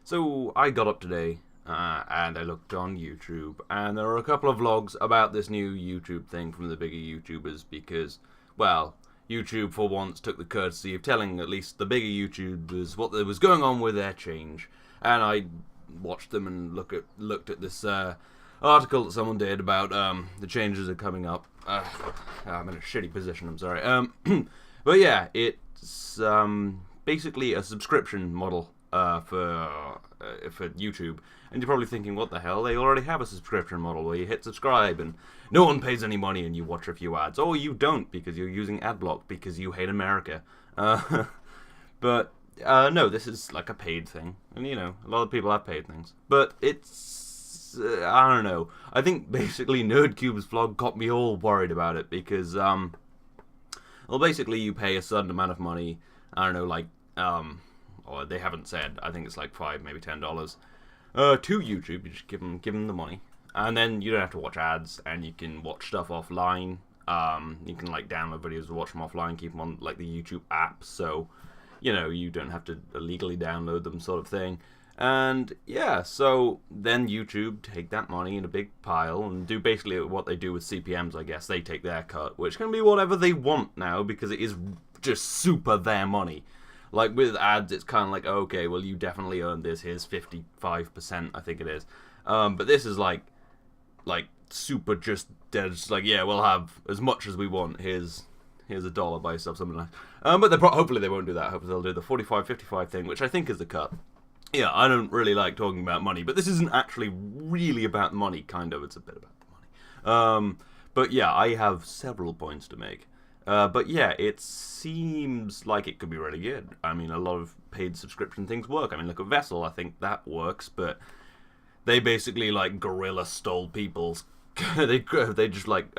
So I got up today and I looked on YouTube, and there are a couple of vlogs about this new YouTube thing from the bigger YouTubers because, well, YouTube for once took the courtesy of telling at least the bigger YouTubers what was going on with their change, and I watched them and looked at this article that someone did about the changes that are coming up. I'm in a shitty position. I'm sorry. But yeah, it's basically a subscription model for YouTube, and you're probably thinking, what the hell? They already have a subscription model where you hit subscribe and no one pays any money and you watch a few ads, or you don't because you're using AdBlock because you hate America. But no, this is like a paid thing, and a lot of people have paid things, but it's I don't know. I think basically NerdCube's vlog got me all worried about it because well, basically you pay a certain amount of money. I don't know, like or they haven't said. I think it's like $5, maybe $10 to YouTube. You just give them the money, and then you don't have to watch ads, and you can watch stuff offline. You can like download videos and watch them offline, keep them on like the YouTube app, so you don't have to illegally download them, sort of thing. And yeah, so then YouTube take that money in a big pile and do basically what they do with CPMs, I guess. They take their cut, which can be whatever they want now because it is just super their money. Like with ads, it's kind of like, okay, well, you definitely earned this. Here's 55%, I think it is. But this is like super just dead. Just like, yeah, we'll have as much as we want. Here's $1, buy yourself something nice. But hopefully they won't do that. Hopefully they'll do the 45-55 thing, which I think is the cut. Yeah, I don't really like talking about money, but this isn't actually really about money. Kind of, it's a bit about the money. But yeah, I have several points to make. But yeah, it seems like it could be really good. I mean, a lot of paid subscription things work. I mean, look at Vessel. I think that works, but they basically like guerrilla stole people's. they just like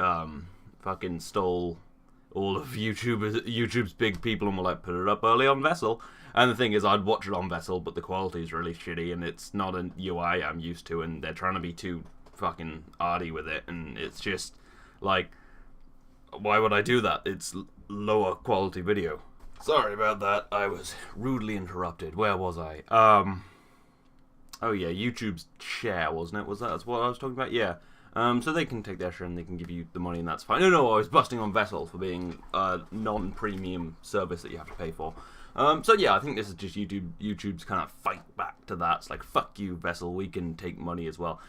fucking stole all of YouTube's big people and were like, put it up early on Vessel. And the thing is, I'd watch it on Vessel, but the quality is really shitty, and it's not an UI I'm used to, and they're trying to be too fucking arty with it, and it's just like, why would I do that? It's lower quality video. Sorry about that. I was rudely interrupted. Where was I? Oh yeah, YouTube's share, wasn't it? That's what I was talking about? Yeah. So they can take their share and they can give you the money, and that's fine. No, I was busting on Vessel for being a non-premium service that you have to pay for. So yeah, I think this is just YouTube's kind of fight back to that. It's like, fuck you, Vessel, we can take money as well.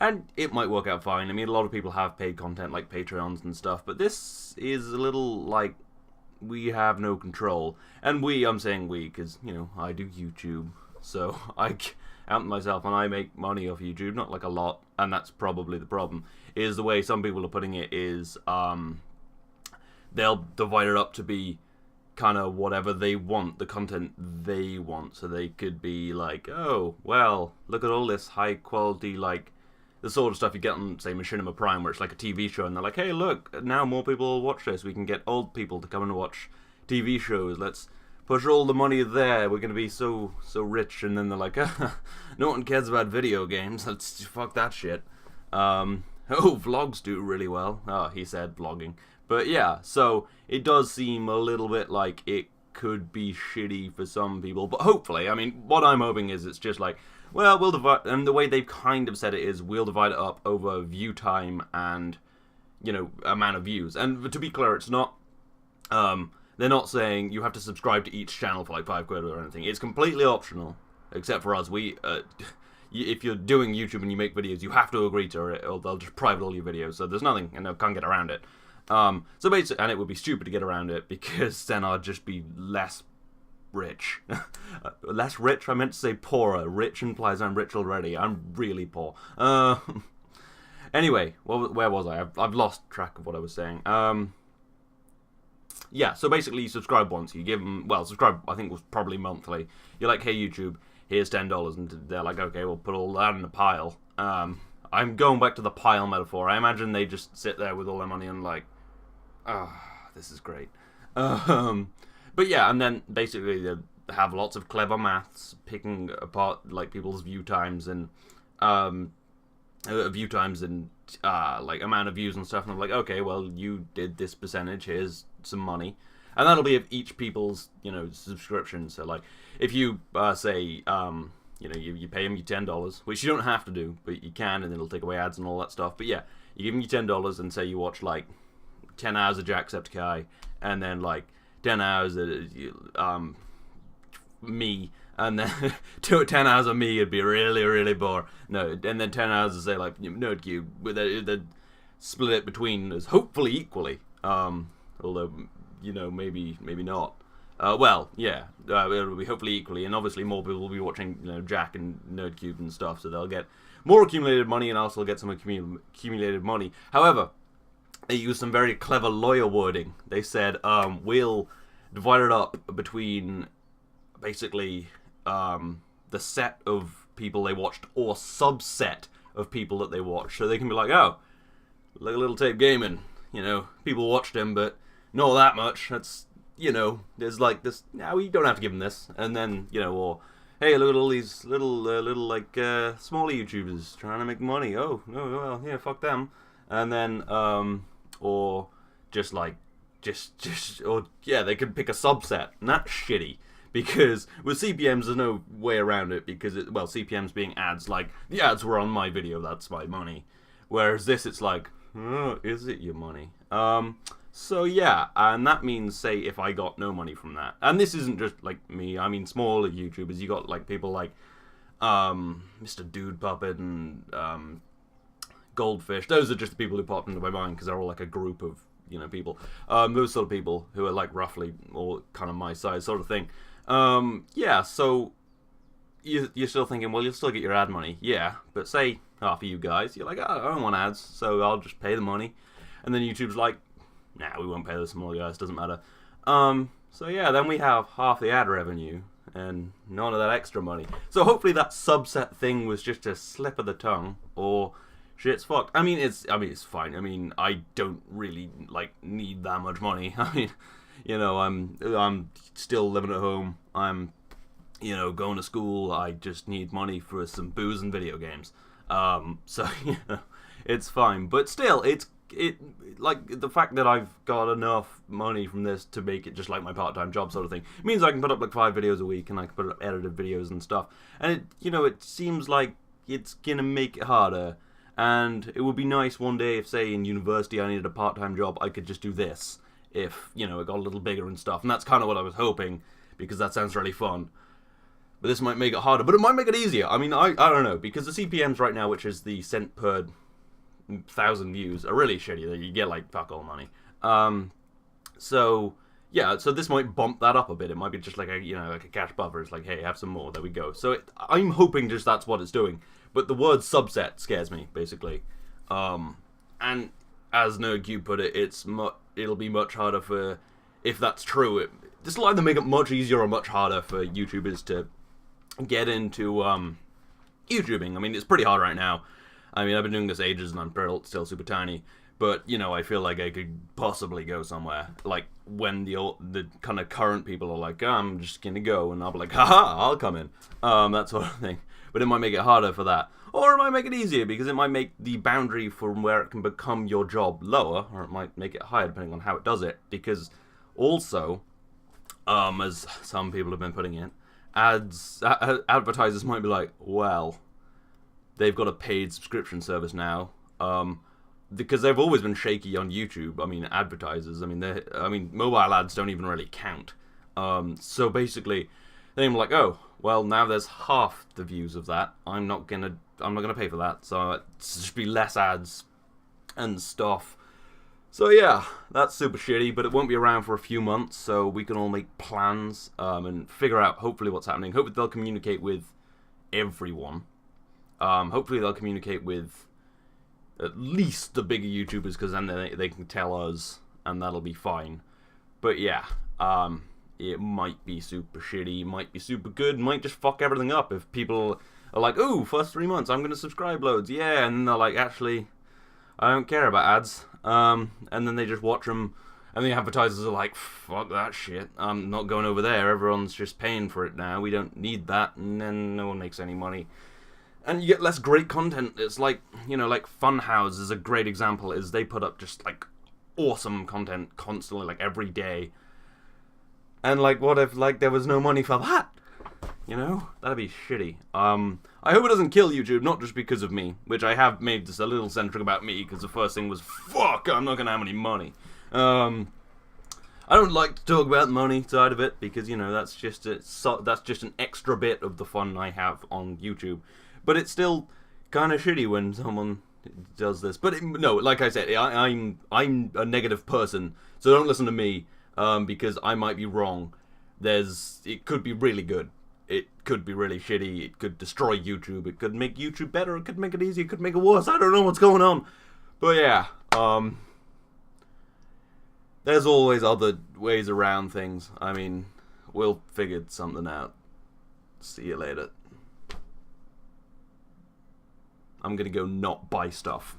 And it might work out fine. I mean, a lot of people have paid content like Patreons and stuff, but this is a little like we have no control. And I'm saying we, because, I do YouTube, so I count myself and I make money off YouTube, not like a lot, and that's probably the problem, is the way some people are putting it is they'll divide it up to be kind of whatever they want, the content they want, so they could be like, oh, well, look at all this high quality, like, the sort of stuff you get on, say, Machinima Prime, where it's like a TV show, and they're like, hey, look, now more people will watch this, we can get old people to come and watch TV shows, let's push all the money there, we're gonna be so rich, and then they're like, no one cares about video games, let's fuck that shit. Oh, vlogs do really well. Oh, he said vlogging. But yeah, so it does seem a little bit like it could be shitty for some people, but hopefully, I mean, what I'm hoping is it's just like, well, we'll divide, and the way they've kind of said it is, we'll divide it up over view time and, amount of views. And to be clear, it's not, they're not saying you have to subscribe to each channel for like £5 or anything. It's completely optional, except for us. If you're doing YouTube and you make videos, you have to agree to it, or they'll just private all your videos, so there's nothing, and they can't get around it. So basically, and it would be stupid to get around it, because then I'd just be less rich. Less rich? I meant to say poorer. Rich implies I'm rich already. I'm really poor. Anyway, where was I? I've lost track of what I was saying. Yeah, so basically you subscribe once. You give them, well, subscribe, I think was probably monthly. You're like, hey YouTube, here's $10, and they're like, okay, we'll put all that in a pile. I'm going back to the pile metaphor. I imagine they just sit there with all their money and like, this is great. But yeah, and then basically they have lots of clever maths, picking apart like people's view times and like amount of views and stuff. And I'm like, okay, well, you did this percentage. Here's some money, and that'll be of each people's subscription. So like, if you say you know, you pay them your $10, which you don't have to do, but you can, and it'll take away ads and all that stuff. But yeah, you give them your $10 and say you watch like 10 hours of Jacksepticeye, and then like 10 hours of me, and then 10 hours of me would be really, really boring. No, and then 10 hours of say like NerdCube, with the split it between us, hopefully equally. Although, you know, maybe not. Well, yeah, it'll be hopefully equally, and obviously more people will be watching, you know, Jack and NerdCube and stuff, so they'll get more accumulated money, and I'll still get some accumulated money. However, they used some very clever lawyer wording. They said, we'll divide it up between basically the set of people they watched, or subset of people that they watched, so they can be like, oh, like a Little Tape Gaming, you know, people watched him, but not that much. That's, you know, there's like this. Now you don't have to give them this, and then, you know, or hey, look at all these little like smaller YouTubers trying to make money. Oh no, well, yeah, fuck them. And then or just like or yeah, they could pick a subset, and that's shitty. Because with CPMs, there's no way around it, because well, CPMs being ads, like the ads were on my video, that's my money. Whereas this, it's like, oh, is it your money? So yeah, and that means, say, if I got no money from that, and this isn't just like me, I mean smaller YouTubers, you got like people like Mr. Dude Puppet and Goldfish. Those are just the people who popped into my mind because they're all like a group of, you know, people. Those sort of people who are like roughly all kind of my size sort of thing. Yeah, so you're still thinking, well, you'll still get your ad money. Yeah, but say half of you guys, you're like, oh, I don't want ads, so I'll just pay the money. And then YouTube's like, nah, we won't pay the smaller guys, doesn't matter. So yeah, then we have half the ad revenue and none of that extra money. So hopefully that subset thing was just a slip of the tongue, or shit's fucked. I mean, it's fine. I mean, I don't really like need that much money. I mean, you know, I'm still living at home. I'm, you know, going to school. I just need money for some booze and video games. So you know, it's fine. But still, it like the fact that I've got enough money from this to make it just like my part-time job sort of thing means I can put up like 5 videos a week, and I can put up edited videos and stuff. And it, you know, it seems like it's gonna make it harder. And it would be nice one day if, say, in university I needed a part-time job, I could just do this. If, you know, it got a little bigger and stuff. And that's kind of what I was hoping, because that sounds really fun. But this might make it harder, but it might make it easier. I mean, I don't know, because the CPMs right now, which is the cent per 1,000 views, are really shitty. You get, like, fuck all money. So, yeah, so this might bump that up a bit. It might be just like a, you know, like a cash buffer. It's like, hey, have some more. There we go. So I'm hoping just that's what it's doing. But the word subset scares me, basically. And as NerdCube put it, it'll be much harder for, if that's true, this will either make it much easier or much harder for YouTubers to get into YouTubing. I mean, it's pretty hard right now. I mean, I've been doing this ages and I'm still super tiny. But, you know, I feel like I could possibly go somewhere. Like, when the kind of current people are like, oh, I'm just gonna go, and I'll be like, haha, I'll come in. That sort of thing. But it might make it harder for that. Or it might make it easier, because it might make the boundary from where it can become your job lower, or it might make it higher, depending on how it does it. Because also, as some people have been putting in, advertisers might be like, well, they've got a paid subscription service now, because they've always been shaky on YouTube. I mean, advertisers, I mean, mobile ads don't even really count. So basically, they're like, oh, well, now there's half the views of that. I'm not gonna pay for that. So it should be less ads and stuff. So yeah, that's super shitty, but it won't be around for a few months, so we can all make plans and figure out hopefully what's happening. Hopefully they'll communicate with everyone. Hopefully they'll communicate with at least the bigger YouTubers, because then they can tell us, and that'll be fine. But yeah, it might be super shitty, might be super good, might just fuck everything up if people are like, ooh, first 3 months, I'm going to subscribe loads, yeah, and then they're like, actually, I don't care about ads, and then they just watch them, and the advertisers are like, fuck that shit, I'm not going over there, everyone's just paying for it now, we don't need that, and then no one makes any money. And you get less great content. It's like, you know, like Funhouse is a great example, is they put up just, like, awesome content constantly, like, every day. And, like, what if, like, there was no money for that? You know? That'd be shitty. I hope it doesn't kill YouTube, not just because of me, which I have made this a little centric about me, because the first thing was, fuck, I'm not gonna have any money. I don't like to talk about the money side of it, because, you know, that's just an extra bit of the fun I have on YouTube. But it's still kind of shitty when someone does this. But no, like I said, I'm a negative person, so don't listen to me, because I might be wrong. It could be really good. It could be really shitty. It could destroy YouTube. It could make YouTube better. It could make it easier. It could make it worse. I don't know what's going on. But yeah, there's always other ways around things. I mean, we'll figure something out. See you later. I'm gonna go not buy stuff.